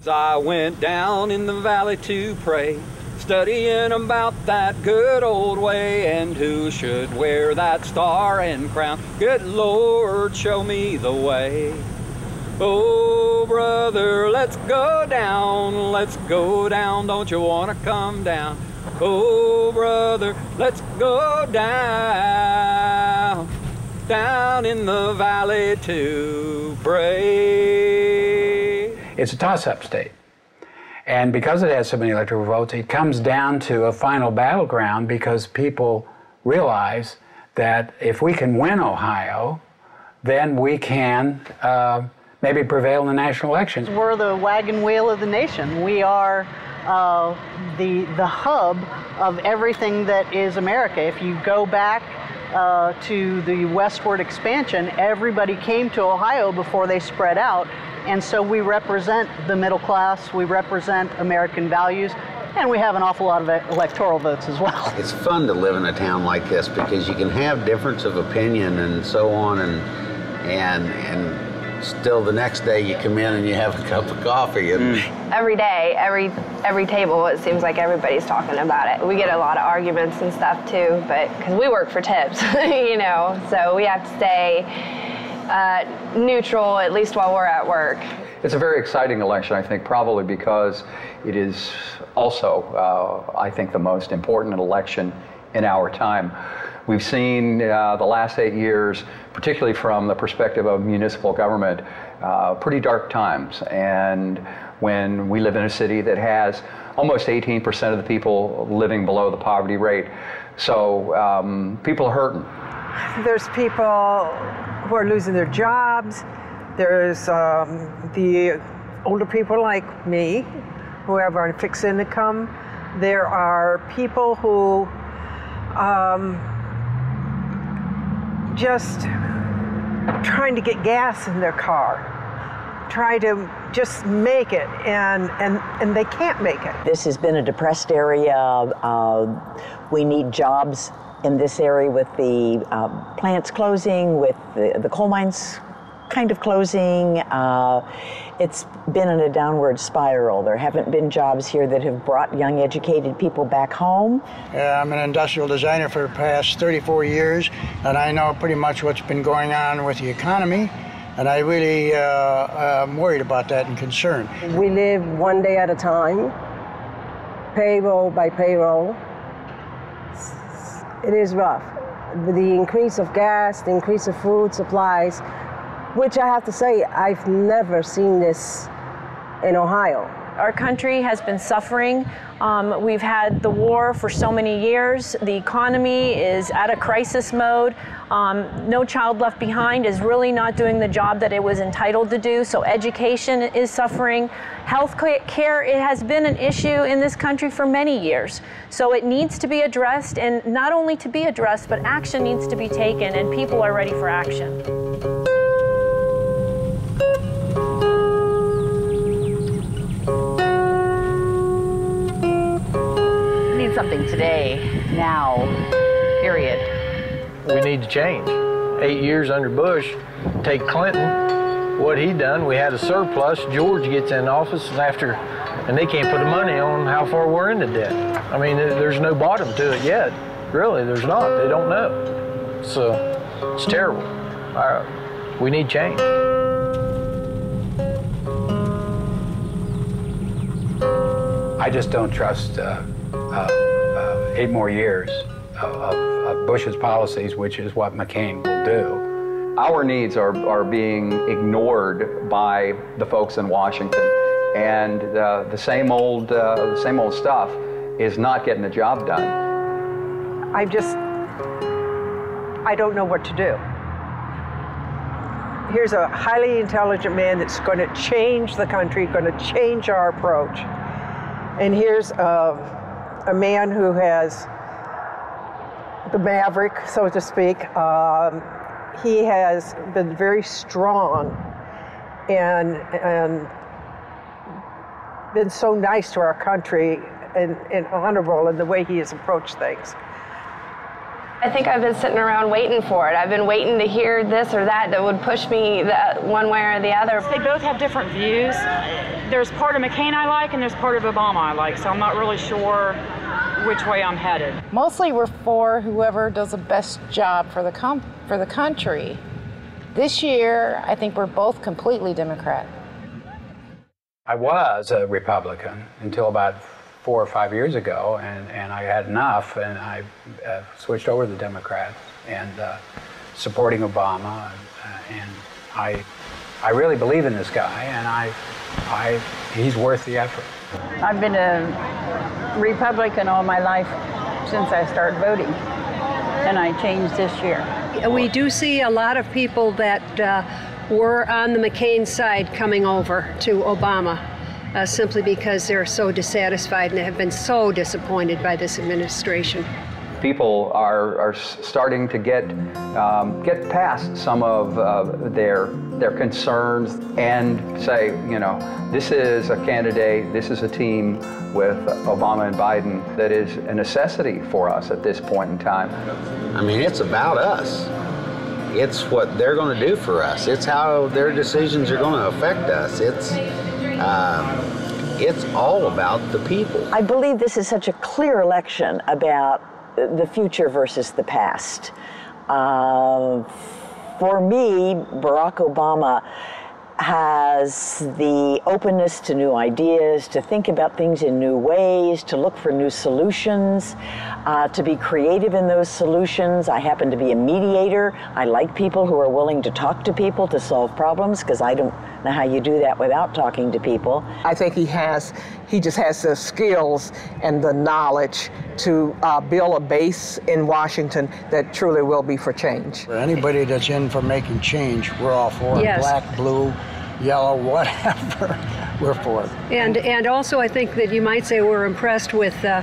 I went down in the valley to pray, studying about that good old way, and who should wear that star and crown. Good Lord, show me the way. Oh, brother, let's go down, don't you want to come down? Oh, brother, let's go down in the valley to pray. It's a toss-up state. And because it has so many electoral votes, it comes down to a final battleground because people realize that if we can win Ohio, then we can maybe prevail in the national elections. We're the wagon wheel of the nation. We are the hub of everything that is America. If you go back to the westward expansion, everybody came to Ohio before they spread out. And so we represent the middle class, we represent American values, and we have an awful lot of electoral votes as well. It's fun to live in a town like this because you can have difference of opinion and so on, and still the next day you come in and you have a cup of coffee. And every day, every table, it seems like everybody's talking about it. We get a lot of arguments and stuff too, but because we work for tips, you know, so we have to stay neutral, at least while we're at work. It's a very exciting election, I think, probably because it is also, I think, the most important election in our time. We've seen the last 8 years, particularly from the perspective of municipal government, pretty dark times. And when we live in a city that has almost 18% of the people living below the poverty rate, so people are hurting. There's people who are losing their jobs. There's the older people like me who have a fixed income. There are people who just trying to get gas in their car, try to just make it, and they can't make it. This has been a depressed area. We need jobs in this area with the plants closing, with the coal mines kind of closing. It's been in a downward spiral. There haven't been jobs here that have brought young educated people back home. I'm an industrial designer for the past 34 years, and I know pretty much what's been going on with the economy, and I really am worried about that and concerned. We live one day at a time, payroll by payroll. It is rough. The increase of gas, the increase of food supplies, which I have to say, I've never seen this in Ohio. Our country has been suffering. We've had the war for so many years. The economy is at a crisis mode. No Child Left Behind is really not doing the job that it was entitled to do, so education is suffering. Health care, it has been an issue in this country for many years. So it needs to be addressed, and not only to be addressed, but action needs to be taken, and people are ready for action. Something today, now, period. We need to change. 8 years under Bush, take Clinton, what he done, we had a surplus. George gets in office and they can't put the money on how far we're into debt. I mean, there's no bottom to it yet. Really, there's not. They don't know. So, it's terrible. We need change. I just don't trust 8 more years of Bush's policies, which is what McCain will do. Our needs are being ignored by the folks in Washington, and the same old stuff is not getting the job done. I don't know what to do. Here's a highly intelligent man that's going to change the country, going to change our approach. And here's a man who has the maverick, so to speak. He has been very strong and been so nice to our country and honorable in the way he has approached things. I think I've been sitting around waiting for it. I've been waiting to hear this or that would push me one way or the other. They both have different views. there's part of McCain I like and there's part of Obama I like, so I'm not really sure which way I'm headed. Mostly we're for whoever does the best job for the country. This year, I think we're both completely Democrat. I was a Republican until about 4 or 5 years ago, and I had enough, and I switched over to the Democrats and supporting Obama, and I really believe in this guy, and he's worth the effort. I've been a Republican all my life since I started voting, and I changed this year. We do see a lot of people that were on the McCain side coming over to Obama simply because they're so dissatisfied and have been so disappointed by this administration. People are starting to get past some of their concerns and say, you know, this is a candidate, this is a team with Obama and Biden that is a necessity for us at this point in time. I mean, it's about us. It's what they're going to do for us. It's how their decisions are going to affect us. It's all about the people. I believe this is such a clear election about the future versus the past. For me, Barack Obama has the openness to new ideas, to think about things in new ways, to look for new solutions, to be creative in those solutions. I happen to be a mediator. I like people who are willing to talk to people to solve problems, because I don't know how you do that without talking to people. I think he just has the skills and the knowledge to build a base in Washington that truly will be for change. For anybody that's in for making change, we're all for it. Yes. Black, blue, yellow, whatever, we're for it. And also I think that you might say we're impressed with the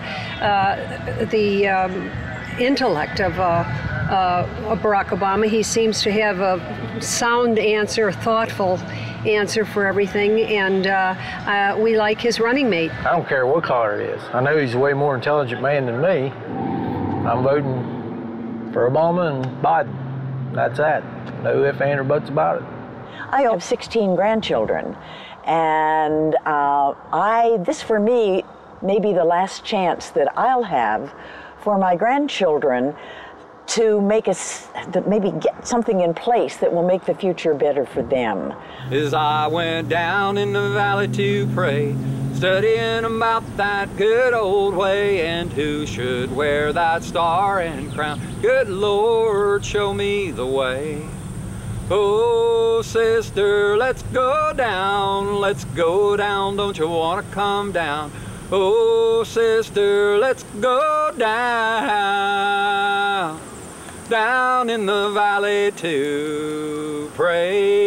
intellect of Barack Obama. He seems to have a sound answer, thoughtful answer for everything, and we like his running mate. I don't care what color it is. I know he's a way more intelligent man than me. I'm voting for Obama and Biden. That's that. No ifs, ands, or buts about it. I have 16 grandchildren, and this for me may be the last chance that I'll have for my grandchildren to maybe get something in place that will make the future better for them. As I went down in the valley to pray, studying about that good old way, and who should wear that star and crown. Good Lord, show me the way. Oh, sister, let's go down, don't you want to come down? Oh, sister, let's go down in the valley to pray.